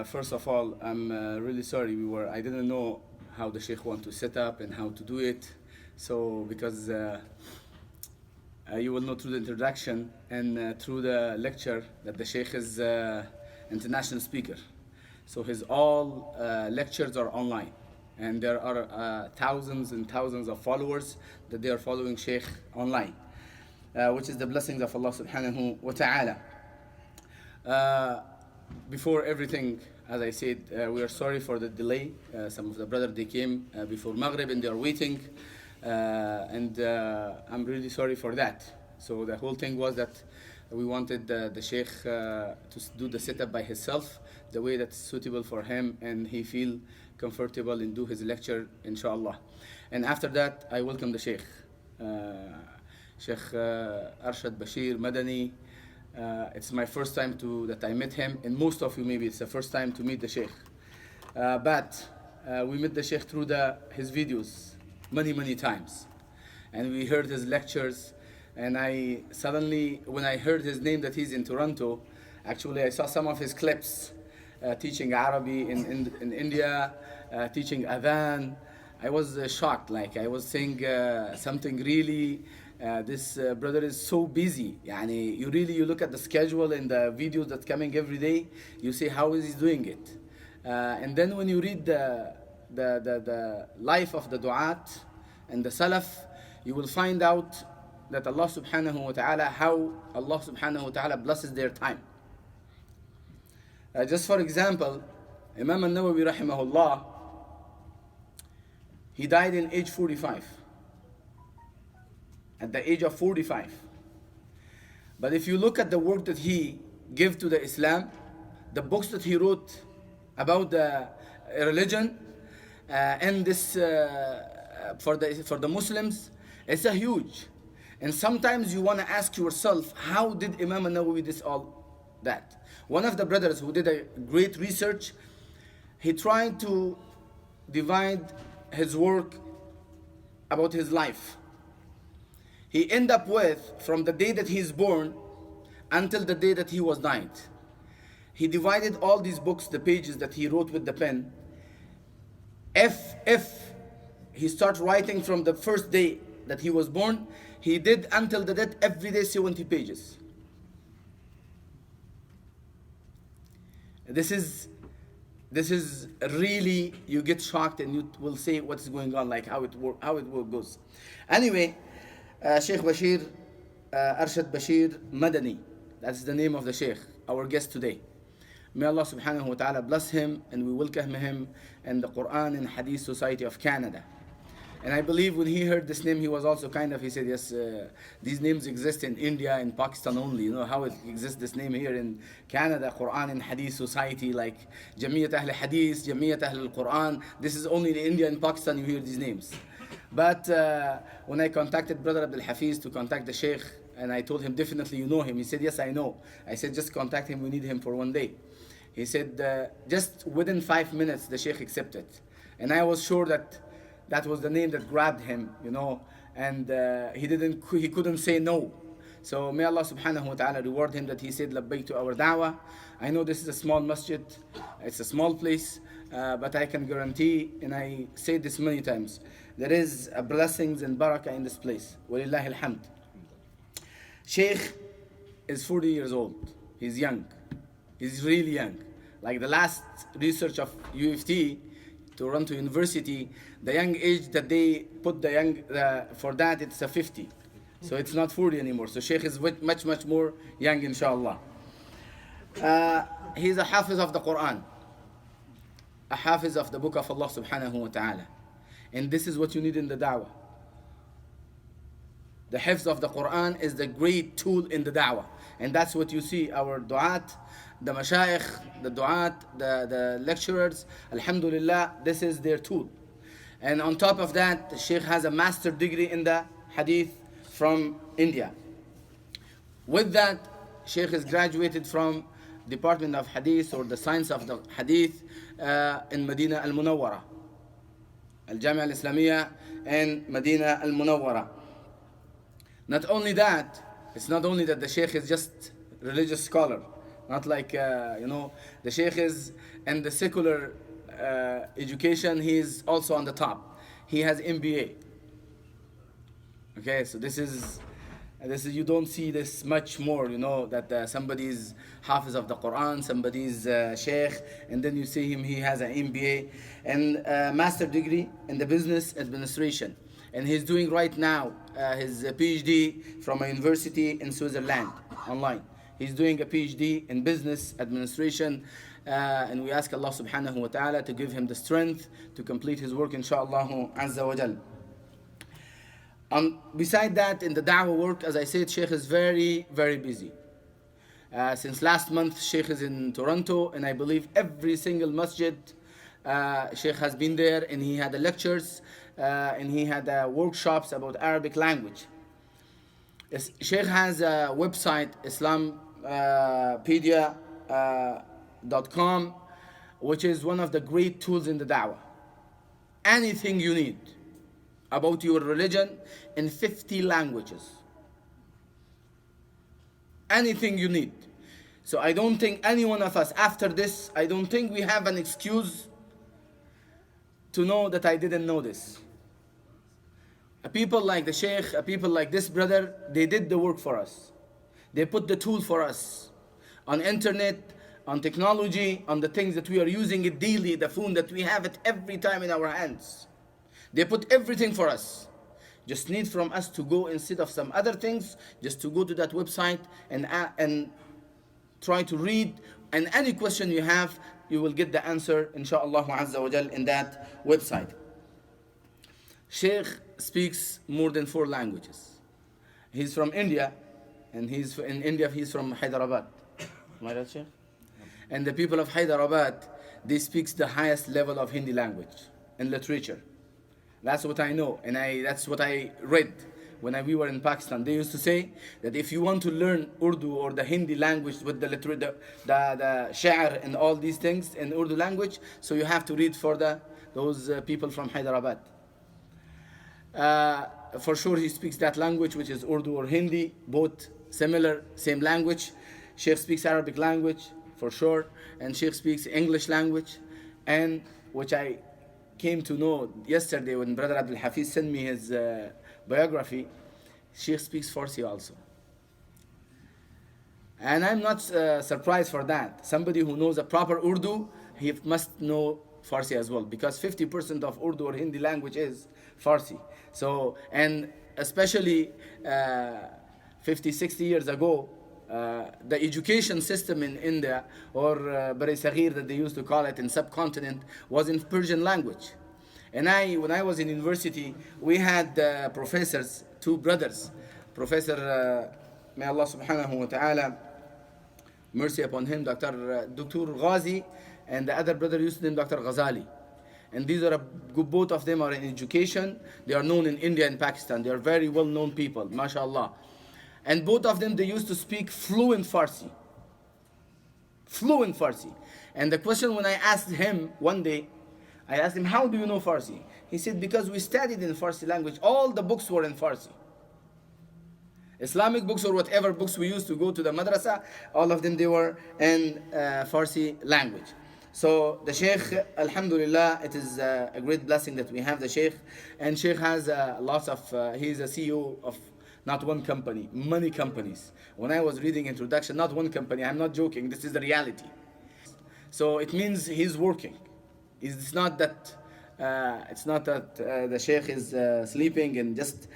First of all, I'm really sorry. I didn't know how the Sheikh want to set up and how to do it. So because you will know through the introduction and through the lecture that the Sheikh is international speaker. So his all lectures are online, and there are thousands and thousands of followers that they are following Sheikh online, which is the blessings of Allah subhanahu wa ta'ala. Before everything, as I said, we are sorry for the delay. Some of the brothers, they came before Maghrib and they are waiting. And I'm really sorry for that. So the whole thing was that we wanted the Sheikh to do the setup by himself, the way that's suitable for him and he feel comfortable and do his lecture, inshallah. And after that, I welcome the Sheikh. Sheikh Arshad Basheer Madani. It's my first time that I met him, and most of you maybe it's the first time to meet the Sheikh. But we met the Sheikh through his videos many times. And we heard his lectures, and I suddenly, when I heard his name that he's in Toronto, actually I saw some of his clips teaching Arabic in India, teaching Adhan. I was shocked, like I was saying something really, this brother is so busy. Yani, you look at the schedule and the videos that's coming every day, you see how is he doing it. And then when you read the life of the du'at and the salaf, you will find out that Allah subhanahu wa ta'ala, how Allah subhanahu wa ta'ala blesses their time. Just for example, Imam al-Nawawi rahimahullah, he died in age 45. At the age of 45. But if you look at the work that he gave to the Islam, the books that he wrote about the religion, and this for the Muslims, it's a huge. And sometimes you want to ask yourself, how did Imam al-Nawawi this all that? One of the brothers who did a great research, he tried to divide his work about his life. He ended up with, from the day that he is born until the day that he was died, he divided all these books, the pages that he wrote with the pen. If he started writing from the first day that he was born, he did until the death every day 70 pages. This is really, you get shocked and you will say what's going on, like how it goes. Anyway, Sheikh Bashir, Arshad Basheer Madani, that's the name of the Sheikh, our guest today. May Allah subhanahu wa ta'ala bless him, and we welcome him in the Quran and Hadith Society of Canada. And I believe when he heard this name, he was also he said, yes, these names exist in India and Pakistan only. You know how it exists, this name here in Canada, Quran and Hadith Society, like Jamiyat Ahl Hadith, Jamiyat Ahl Quran. This is only in India and Pakistan you hear these names. But when I contacted Brother Abdul Hafiz to contact the Sheikh, and I told him, definitely you know him. He said, yes, I know. I said, just contact him, we need him for one day. He said, just within 5 minutes, the Sheikh accepted. And I was sure that was the name that grabbed him, and he couldn't say no. So may Allah subhanahu wa ta'ala reward him that he said labbaik to our da'wah. I know this is a small masjid, it's a small place, but I can guarantee, and I say this many times, there is a blessings and barakah in this place. Walillahi alhamd. Sheikh is 40 years old. He's young. He's really young. Like the last research of UFT, Toronto University, the young age that they put for that, it's a 50. So it's not 40 anymore. So Sheikh is much more young, inshallah. He's a hafiz of the Quran. A hafiz of the book of Allah subhanahu wa ta'ala. And this is what you need in the da'wah. The hifz of the Quran is the great tool in the da'wah. And that's what you see, our du'at, the mashayikh, the du'at, the lecturers, alhamdulillah, this is their tool. And on top of that, the Sheikh has a master degree in the hadith from India. With that, Sheikh is graduated from Department of Hadith, or the science of the hadith, in Medina al-Munawwara. Al-Jamia al-Islamiyya in Medina al-Munawwara. Not only that, it's not only that the Sheikh is just religious scholar. Not like, the Sheikh is in the secular education, he is also on the top. He has MBA. Okay, so this is you don't see this much more, that somebody's hafiz of the Quran, somebody's sheikh, and then you see him, he has an MBA and a master degree in the business administration, and he's doing right now his PhD from a university in Switzerland online. He's doing a PhD in business administration, and we ask Allah subhanahu wa ta'ala to give him the strength to complete his work, inshaAllah azza wa jal. Beside that, in the da'wah work, as I said, Sheikh is very, very busy. Since last month, Sheikh is in Toronto, and I believe every single masjid, Sheikh has been there, and he had the lectures, and he had workshops about Arabic language. Sheikh has a website, islampedia.com, which is one of the great tools in the da'wah. Anything you need about your religion in 50 languages. Anything you need. So I don't think any one of us after this, I don't think we have an excuse to know that I didn't know this. People like the Sheikh, people like this brother, they did the work for us. They put the tool for us on internet, on technology, on the things that we are using it daily, the phone that we have it every time in our hands. They put everything for us. Just need from us to go, instead of some other things, just to go to that website and try to read. And any question you have, you will get the answer, inshaAllah azza wa jal, in that website. Sheikh speaks more than 4 languages. He's from India, and he's from Hyderabad. Am I right, Sheikh? And the people of Hyderabad, they speak the highest level of Hindi language and literature. That's what I know, and that's what I read when we were in Pakistan. They used to say that if you want to learn Urdu or the Hindi language with the sha'r and all these things in Urdu language, so you have to read for those people from Hyderabad. For sure he speaks that language, which is Urdu or Hindi, both similar, same language. Sheikh speaks Arabic language, for sure, and Sheikh speaks English language, and which I came to know yesterday when Brother Abdul Hafiz sent me his biography. Sheikh speaks Farsi also. And I'm not surprised for that. Somebody who knows a proper Urdu, he must know Farsi as well, because 50% of Urdu or Hindi language is Farsi. So, and especially 50, 60 years ago, the education system in India, or Bari Saghir that they used to call it in subcontinent, was in Persian language. And when I was in university, we had professors, 2 brothers, Professor, may Allah subhanahu wa ta'ala mercy upon him, Dr. Ghazi, and the other brother used to name Dr. Ghazali. And these are both of them are in education. They are known in India and Pakistan. They are very well-known people, mashallah. And both of them, they used to speak fluent Farsi. Fluent Farsi. And the question when I asked him one day, I asked him, how do you know Farsi? He said, because we studied in Farsi language. All the books were in Farsi. Islamic books or whatever books we used to go to the madrasa, all of them, they were in Farsi language. So the Sheikh, alhamdulillah, it is a great blessing that we have the Sheikh. And Sheikh has lots of, he is a CEO of not one company, many companies. When I was reading introduction, not one company, I'm not joking, this is the reality. So it means he's working. It's not that the Sheikh is sleeping and just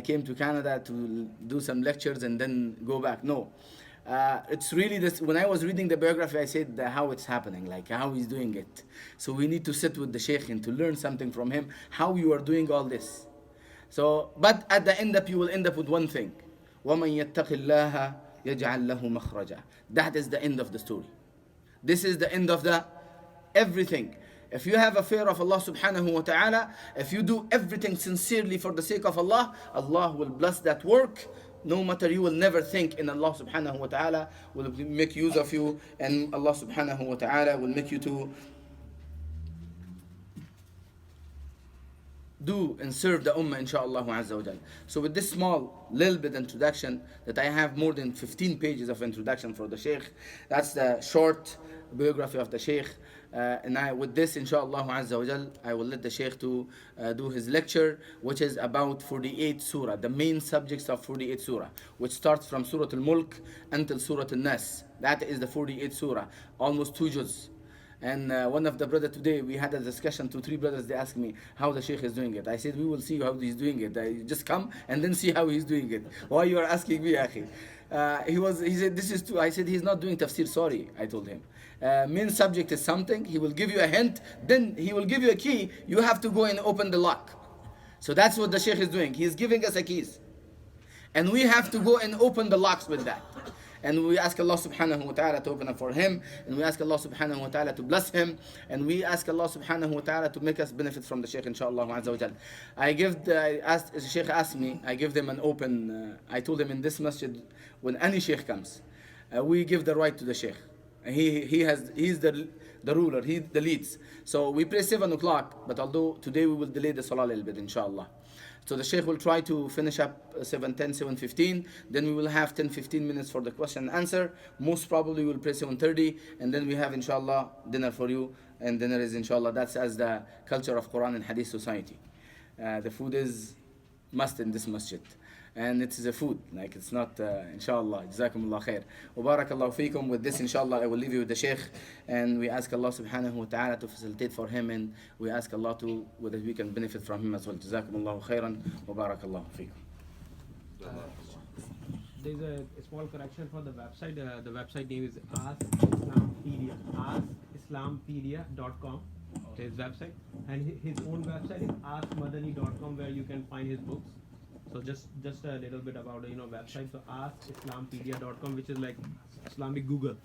came to Canada to do some lectures and then go back. No. It's really this. When I was reading the biography, I said how it's happening, like how he's doing it. So we need to sit with the Sheikh and to learn something from him, how you are doing all this. So, but at the end up, you will end up with one thing. وَمَنْ يَتَّقِ اللَّهَ يَجْعَلْ لَهُ مَخْرَجًا. That is the end of the story. This is the end of everything. If you have a fear of Allah subhanahu wa ta'ala, if you do everything sincerely for the sake of Allah, Allah will bless that work. No matter, you will never think, in Allah subhanahu wa ta'ala will make use of you, and Allah subhanahu wa ta'ala will make you to do and serve the ummah inshallah azza wa jal. So with this small little bit introduction, that I have more than 15 pages of introduction for the Sheikh, that's the short biography of the Sheikh. And with this inshallah azza wa jal, I will let the Sheikh to do his lecture, which is about 48 surah, the main subjects of 48 surah, which starts from Surah Al-Mulk until Surah Al-Nas. That is the 48 surah, almost 2 juz. And one of the brothers today, we had a discussion, 2, 3 brothers, they asked me how the Sheikh is doing it. I said, we will see how he's doing it. I just come and then see how he's doing it. Why you are asking me, Akhi? He said, this is too. I said, he's not doing tafsir, sorry, I told him. Main subject is something, he will give you a hint, then he will give you a key, you have to go and open the lock. So that's what the Sheikh is doing. He's giving us a keys. And we have to go and open the locks with that. And we ask Allah subhanahu wa ta'ala to open up for him. And we ask Allah subhanahu wa ta'ala to bless him. And we ask Allah subhanahu wa ta'ala to make us benefit from the Shaykh inshallah azza wa jal. The Shaykh asked me, I give them an open, I told him in this masjid, when any Shaykh comes, we give the right to the Shaykh. He's the ruler, he the leads. So we pray 7 o'clock, but although today we will delay the salah a little bit inshallah. So the Shaykh will try to finish up 7:10, 7:15. Then we will have 10, 15 minutes for the question and answer. Most probably we'll pray 7:30, and then we have inshallah dinner for you. And dinner is inshallah, that's as the culture of Quran and Hadith society. The food is must in this masjid. And it is a food, like it's not, inshallah, jazakumullah khair. Wa barakallahu feekum. With this, inshallah, I will leave you with the Shaykh. And we ask Allah subhanahu wa ta'ala to facilitate for him. And we ask Allah to, whether we can benefit from him as well. Jazakumullahu khairan. Wa barakallahu feekum. There's a small correction for the website. The website name is Ask Islampedia. AskIslampedia.com. His website. And his own website is askmadani.com, where you can find his books. So just a little bit about website. So askislampedia.com, which is like Islamic Google.